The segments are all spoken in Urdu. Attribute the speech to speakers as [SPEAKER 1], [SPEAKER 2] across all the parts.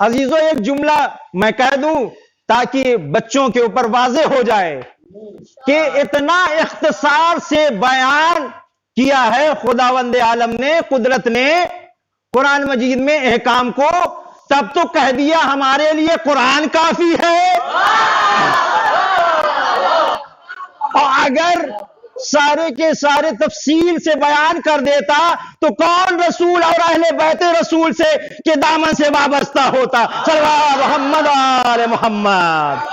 [SPEAKER 1] عزیزو ایک جملہ میں کہہ دوں تاکہ بچوں کے اوپر واضح ہو جائے کہ اتنا اختصار سے بیان کیا ہے خداوند عالم نے، قدرت نے قرآن مجید میں احکام کو، تب تو کہہ دیا ہمارے لیے قرآن کافی ہے۔ اور اگر سارے کے سارے تفصیل سے بیان کر دیتا تو کون رسول اور اہل بیت رسول سے کے دامن سے وابستہ ہوتا؟ صلی اللہ محمد آل محمد۔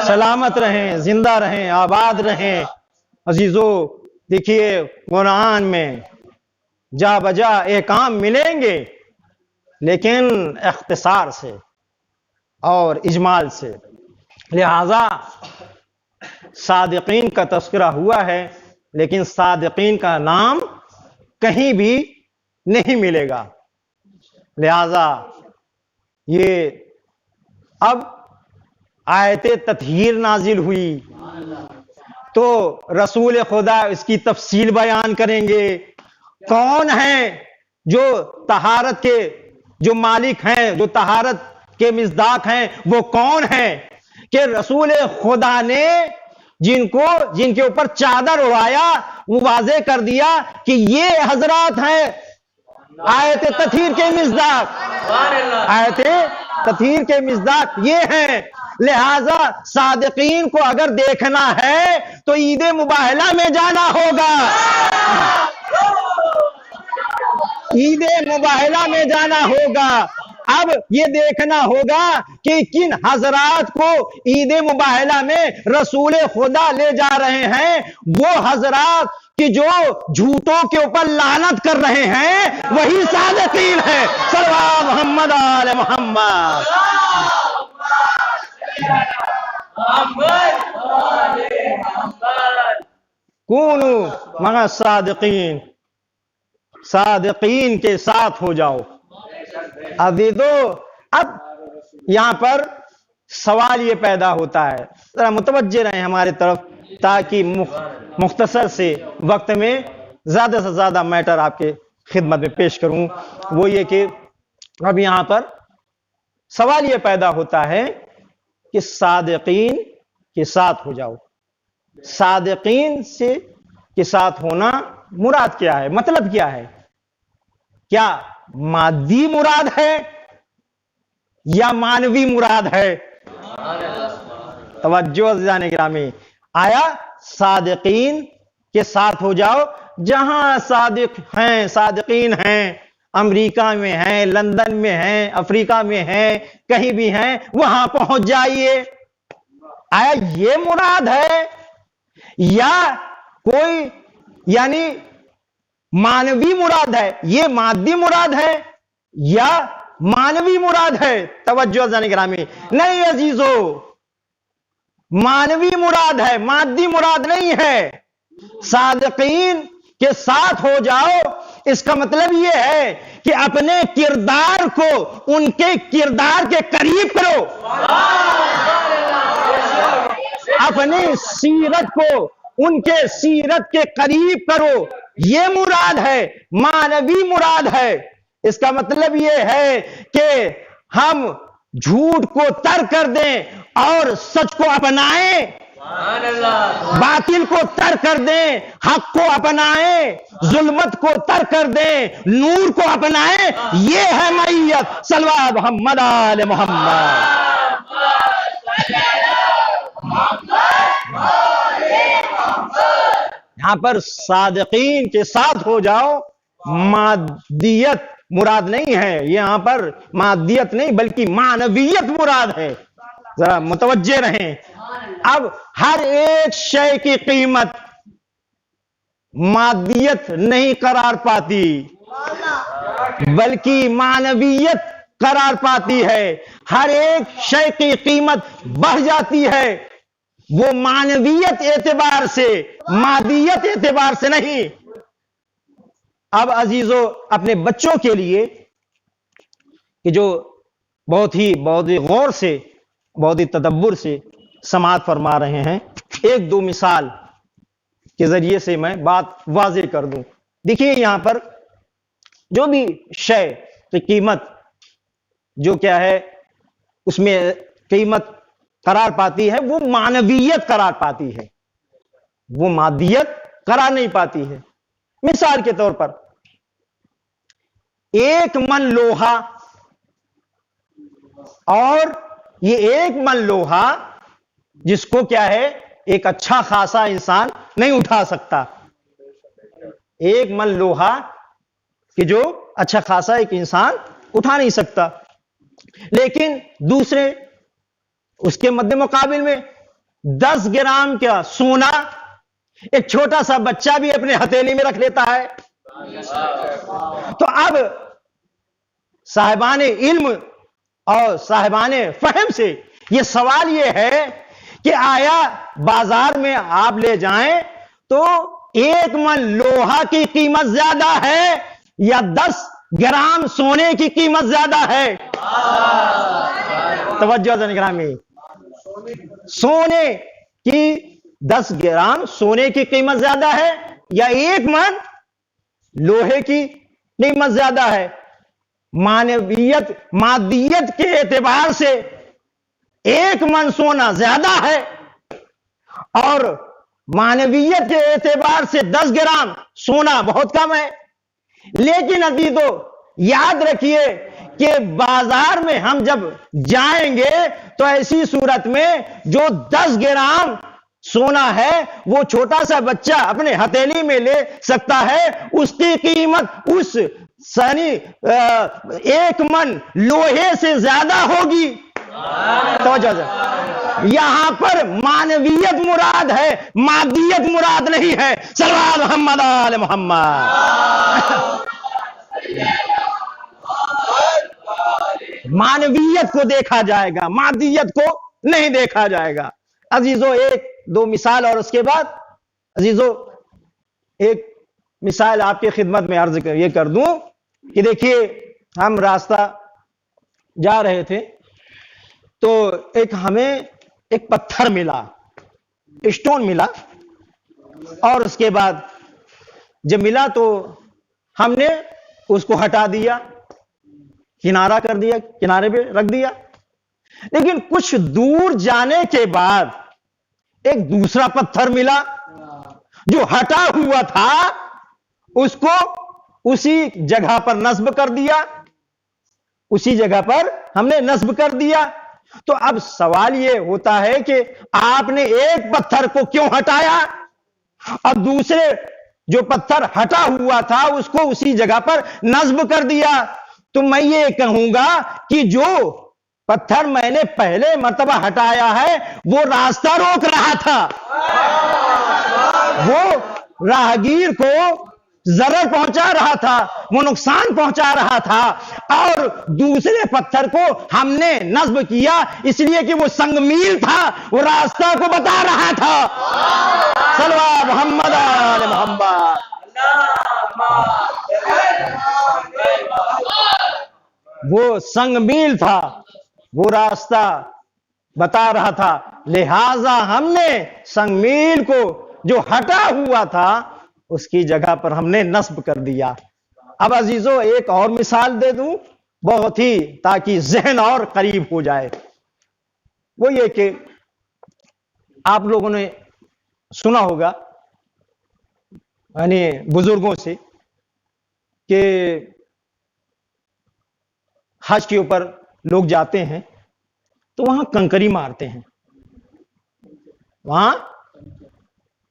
[SPEAKER 1] سلامت رہیں، زندہ رہیں، آباد رہیں۔ عزیزو دیکھیے قرآن میں جا بجا احکام ملیں گے لیکن اختصار سے اور اجمال سے، لہذا صادقین کا تذکرہ ہوا ہے لیکن صادقین کا نام کہیں بھی نہیں ملے گا۔ لہذا یہ اب آیت تطہیر نازل ہوئی تو رسول خدا اس کی تفصیل بیان کریں گے، کون ہیں جو طہارت کے جو مالک ہیں، جو طہارت کے مصداق ہیں، وہ کون ہیں کہ رسول خدا نے جن کے اوپر چادر اڑایا وہ واضح کر دیا کہ یہ حضرات ہیں آیت تطہیر کے مصداق، آیت تطہیر کے مصداق یہ ہیں۔ لہذا صادقین کو اگر دیکھنا ہے تو عید مباہلہ میں جانا ہوگا، عید مباہلہ میں جانا ہوگا۔ اب یہ دیکھنا ہوگا کہ کن حضرات کو عید مباہلہ میں رسول خدا لے جا رہے ہیں، وہ حضرات کہ جو جھوٹوں کے اوپر لعنت کر رہے ہیں وہی صادقین ہیں۔ صلی اللہ محمد آل محمد۔ کونو مع الصادقین، صادقین کے ساتھ ہو جاؤ۔ عزیزو اب یہاں پر سوال یہ پیدا ہوتا ہے، ذرا متوجہ رہیں ہمارے طرف تاکہ مختصر سے وقت میں زیادہ سے زیادہ میٹر آپ کے خدمت میں پیش کروں۔ وہ یہ کہ اب یہاں پر سوال یہ پیدا ہوتا ہے کہ صادقین کے ساتھ ہو جاؤ، صادقین سے کے ساتھ ہونا مراد کیا ہے؟ مطلب کیا ہے؟ کیا مادی مراد ہے یا مانوی مراد ہے؟ توجہ عزیزان گرامی، آیا صادقین کے ساتھ ہو جاؤ، جہاں صادق ہیں، صادقین ہیں، امریکہ میں ہیں، لندن میں ہیں، افریقہ میں ہیں، کہیں بھی ہیں، وہاں پہنچ جائیے۔ آیا یہ مراد ہے یا کوئی یعنی مانوی مراد ہے؟ یہ مادی مراد ہے یا مانوی مراد ہے؟ توجہ عزیزان گرامی، نہیں عزیزو، مانوی مراد ہے، مادی مراد نہیں ہے۔ صادقین کے ساتھ ہو جاؤ اس کا مطلب یہ ہے کہ اپنے کردار کو ان کے کردار کے قریب کرو، اپنی سیرت کو ان کے سیرت کے قریب کرو، یہ مراد ہے، مانوی مراد ہے۔ اس کا مطلب یہ ہے کہ ہم جھوٹ کو ترک کر دیں اور سچ کو اپنائیں، باطل کو ترک کر دیں، حق کو اپنائیں، ظلمت کو ترک کر دیں، نور کو اپنائیں، یہ ہے معیت۔ صلی اللہ محمد آل محمد۔ یہاں پر صادقین کے ساتھ ہو جاؤ، مادیت مراد نہیں ہے، یہاں پر مادیت نہیں بلکہ معنویت مراد ہے، ذرا متوجہ رہیں۔ اب ہر ایک شے کی قیمت مادیت نہیں قرار پاتی بلکہ معنویت قرار پاتی ہے، ہر ایک شے کی قیمت بڑھ جاتی ہے، وہ معنویت اعتبار سے، مادیت اعتبار سے نہیں۔ اب عزیزو اپنے بچوں کے لیے کہ جو بہت ہی غور سے، بہت ہی تدبر سے سماعت فرما رہے ہیں، ایک دو مثال کے ذریعے سے میں بات واضح کر دوں۔ دیکھیے یہاں پر جو بھی شے کی قیمت جو کیا ہے اس میں قیمت قرار پاتی ہے، وہ معنویت قرار پاتی ہے، وہ مادیت قرار نہیں پاتی ہے۔ مثال کے طور پر 1 من لوہا، اور یہ 1 من لوہا جس کو کیا ہے ایک اچھا خاصا انسان نہیں اٹھا سکتا، 1 من لوہا کہ جو اچھا خاصا ایک انسان اٹھا نہیں سکتا، لیکن دوسرے اس کے مد مقابل میں 10 گرام کیا سونا ایک چھوٹا سا بچہ بھی اپنے ہتھیلی میں رکھ لیتا ہے۔ تو اب صاحبان علم اور صاحبان فہم سے یہ سوال یہ ہے کہ آیا بازار میں آپ لے جائیں تو 1 من لوہا کی قیمت زیادہ ہے یا 10 گرام سونے کی قیمت زیادہ ہے؟ توجہ گرامی، سونے کی 10 گرام سونے کی قیمت زیادہ ہے یا 1 من لوہے کی قیمت زیادہ ہے؟ معنویت مادیت کے اعتبار سے 1 من سونا زیادہ ہے، اور معنویت کے اعتبار سے 10 گرام سونا بہت کم ہے۔ لیکن عزیزو یاد رکھیے کہ بازار میں ہم جب جائیں گے تو ایسی صورت میں جو 10 گرام سونا ہے وہ چھوٹا سا بچہ اپنے ہتھیلی میں لے سکتا ہے، اس کی قیمت اس 1 من لوہے سے زیادہ ہوگی۔ توجہ سے یہاں پر معنویت مراد ہے، مادیت مراد نہیں ہے۔ صلوات محمد آل محمد۔ معنویت کو دیکھا جائے گا، مادیت کو نہیں دیکھا جائے گا۔ عزیزو ایک دو مثال اور اس کے بعد عزیزو ایک مثال آپ کی خدمت میں عرض یہ کر دوں کہ دیکھیے ہم راستہ جا رہے تھے تو ہمیں ایک پتھر ملا، اسٹون ملا، اور اس کے بعد جب ملا تو ہم نے اس کو ہٹا دیا، کنارہ کر دیا، کنارے پہ رکھ دیا۔ لیکن کچھ دور جانے کے بعد ایک دوسرا پتھر ملا جو ہٹا ہوا تھا، اس کو اسی جگہ پر نصب کر دیا، اسی جگہ پر ہم نے نصب کر دیا۔ تو اب سوال یہ ہوتا ہے کہ آپ نے ایک پتھر کو کیوں ہٹایا اور دوسرے جو پتھر ہٹا ہوا تھا اس کو اسی جگہ پر نصب کر دیا؟ تو میں یہ کہوں گا کہ جو پتھر میں نے پہلے مرتبہ ہٹایا ہے وہ راستہ روک رہا تھا، وہ راہگیر کو ضرر پہنچا رہا تھا، وہ نقصان پہنچا رہا تھا، اور دوسرے پتھر کو ہم نے نصب کیا اس لیے کہ وہ سنگ میل تھا، وہ راستہ کو بتا رہا تھا۔ صلوات محمد آل محمد۔ وہ سنگ میل تھا، وہ راستہ بتا رہا تھا، لہذا ہم نے سنگ میل کو جو ہٹا ہوا تھا اس کی جگہ پر ہم نے نصب کر دیا۔ اب عزیزو ایک اور مثال دے دوں بہت ہی تاکہ ذہن اور قریب ہو جائے۔ وہ یہ کہ آپ لوگوں نے سنا ہوگا یعنی بزرگوں سے کہ حج کے اوپر لوگ جاتے ہیں تو وہاں کنکری مارتے ہیں، وہاں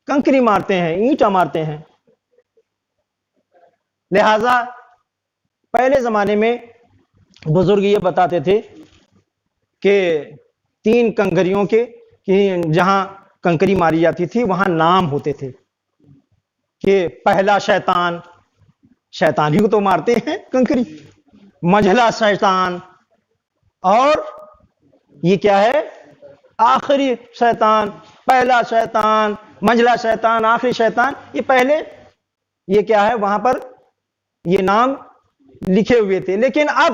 [SPEAKER 1] کنکری مارتے ہیں، اینٹا مارتے ہیں۔ لہذا پہلے زمانے میں بزرگ یہ بتاتے تھے کہ 3 کنکریوں کے جہاں کنکری ماری جاتی تھی وہاں نام ہوتے تھے کہ پہلا شیطان، شیطان ہی کو تو مارتے ہیں کنکری، منجھلا شیطان، اور یہ کیا ہے آخری شیطان، پہلا شیطان، منجھلا شیطان، آخری شیطان، یہ پہلے یہ کیا ہے وہاں پر یہ نام لکھے ہوئے تھے۔ لیکن اب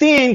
[SPEAKER 1] 3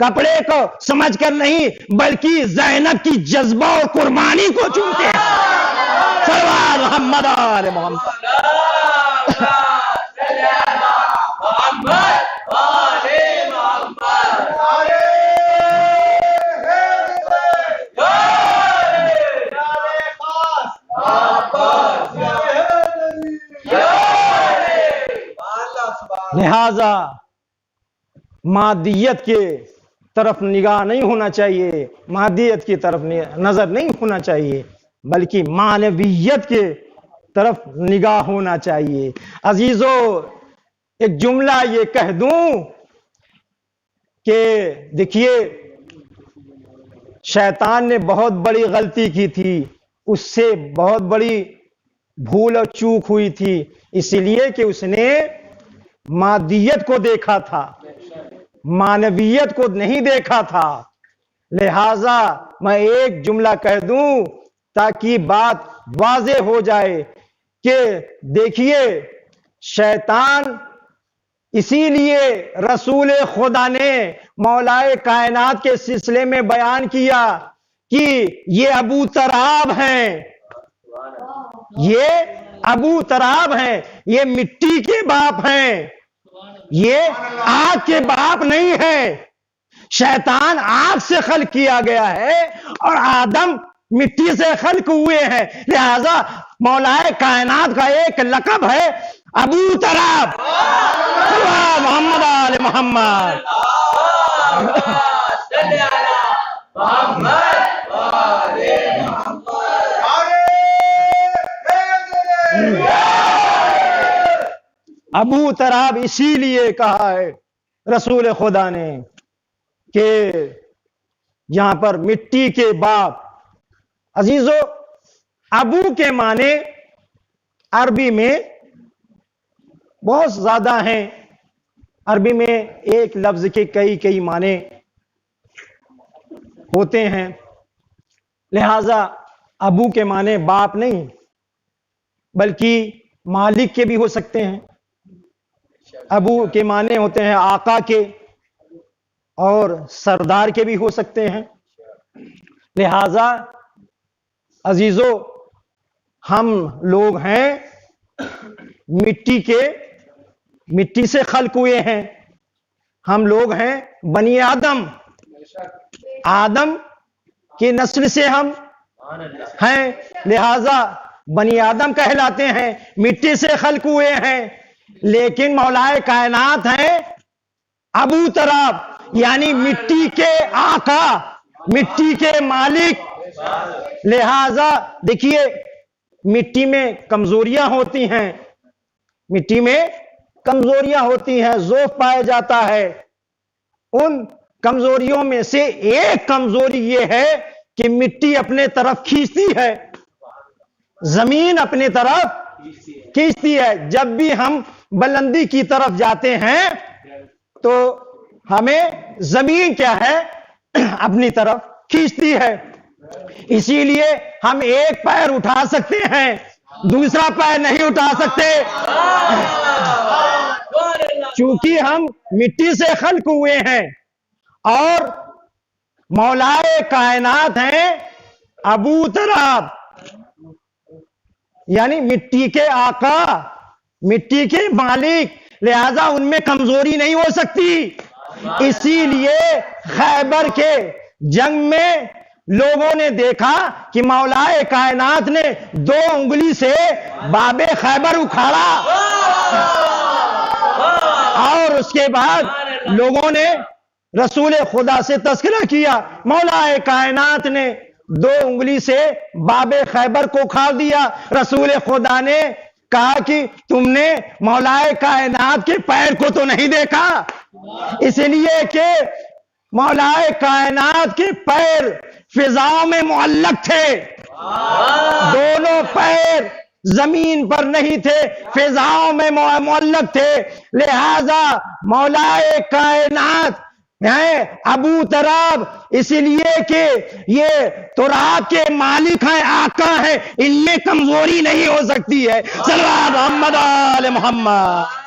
[SPEAKER 1] کپڑے کو سمجھ کر نہیں بلکہ زینب کی جذبہ اور قربانی کو چنتے ہیں. صلوات محمد آل محمد. لہذا مادیت کے طرف نگاہ نہیں ہونا چاہیے، مادیت کی طرف نظر نہیں ہونا چاہیے، بلکہ معنویت کے طرف نگاہ ہونا چاہیے. عزیزو، ایک جملہ یہ کہہ دوں کہ دیکھیے، شیطان نے بہت بڑی غلطی کی تھی، اس سے بہت بڑی بھول اور چوک ہوئی تھی، اس لیے کہ اس نے مادیت کو دیکھا تھا، معنویت کو نہیں دیکھا تھا. لہذا میں ایک جملہ کہہ دوں تاکہ بات واضح ہو جائے کہ دیکھیے، شیطان اسی لیے رسول خدا نے مولائے کائنات کے سلسلے میں بیان کیا کہ یہ ابو تراب ہیں، یہ ابو تراب ہیں، یہ مٹی کے باپ ہیں، یہ آگ کے باپ نہیں ہے. شیطان آگ سے خلق کیا گیا ہے اور آدم مٹی سے خلق ہوئے ہیں. لہذا مولائے کائنات کا ایک لقب ہے ابو تراب. محمد آل محمد. ابو تراب اسی لیے کہا ہے رسول خدا نے کہ یہاں پر مٹی کے باپ. عزیزو، ابو کے معنی عربی میں بہت زیادہ ہیں. عربی میں ایک لفظ کے کئی معنی ہوتے ہیں. لہذا ابو کے معنی باپ نہیں بلکہ مالک کے بھی ہو سکتے ہیں. ابو کے معنی ہوتے ہیں آقا کے اور سردار کے بھی ہو سکتے ہیں. لہذا عزیزو، ہم لوگ ہیں مٹی سے خلق ہوئے ہیں. ہم لوگ ہیں بنی آدم، آدم کی نسل سے ہم ہیں. لہذا بنی آدم کہلاتے ہیں، مٹی سے خلق ہوئے ہیں. لیکن مولائے کائنات ہیں ابو تراب، یعنی مٹی کے آقا، مٹی کے مالک. لہذا دیکھیے، مٹی میں کمزوریاں ہوتی ہیں، مٹی میں کمزوریاں ہوتی ہیں، ضعف پایا جاتا ہے. ان کمزوریوں میں سے ایک کمزوری یہ ہے کہ مٹی اپنے طرف کھینچتی ہے، زمین اپنے طرف کھینچتی ہے. جب بھی ہم بلندی کی طرف جاتے ہیں تو ہمیں زمین کیا ہے؟ اپنی طرف کھینچتی ہے. اسی لیے ہم ایک پیر اٹھا سکتے ہیں، دوسرا پیر نہیں اٹھا سکتے، چونکہ ہم مٹی سے خلق ہوئے ہیں. اور مولائے کائنات ہیں ابو تراب، یعنی مٹی کے آقا، مٹی کے مالک. لہذا ان میں کمزوری نہیں ہو سکتی. اسی لیے خیبر کے جنگ میں لوگوں نے دیکھا کہ مولائے کائنات نے 2 انگلی سے باب خیبر اکھاڑا، اور اس کے بعد لوگوں نے رسول خدا سے تذکرہ کیا، مولائے کائنات نے 2 انگلی سے باب خیبر کو اکھاڑ دیا. رسول خدا نے کہا کہ تم نے مولائے کائنات کے پیر کو تو نہیں دیکھا، اس لیے کہ مولائے کائنات کے پیر فضاؤں میں معلق تھے، دونوں پیر زمین پر نہیں تھے، فضاؤں میں معلق تھے. لہذا مولائے کائنات ہیں ابو تراب، اسی لیے کہ یہ تراب کے مالک ہیں، آقا ہیں، ان میں کمزوری نہیں ہو سکتی ہے. صلوات محمد آل محمد.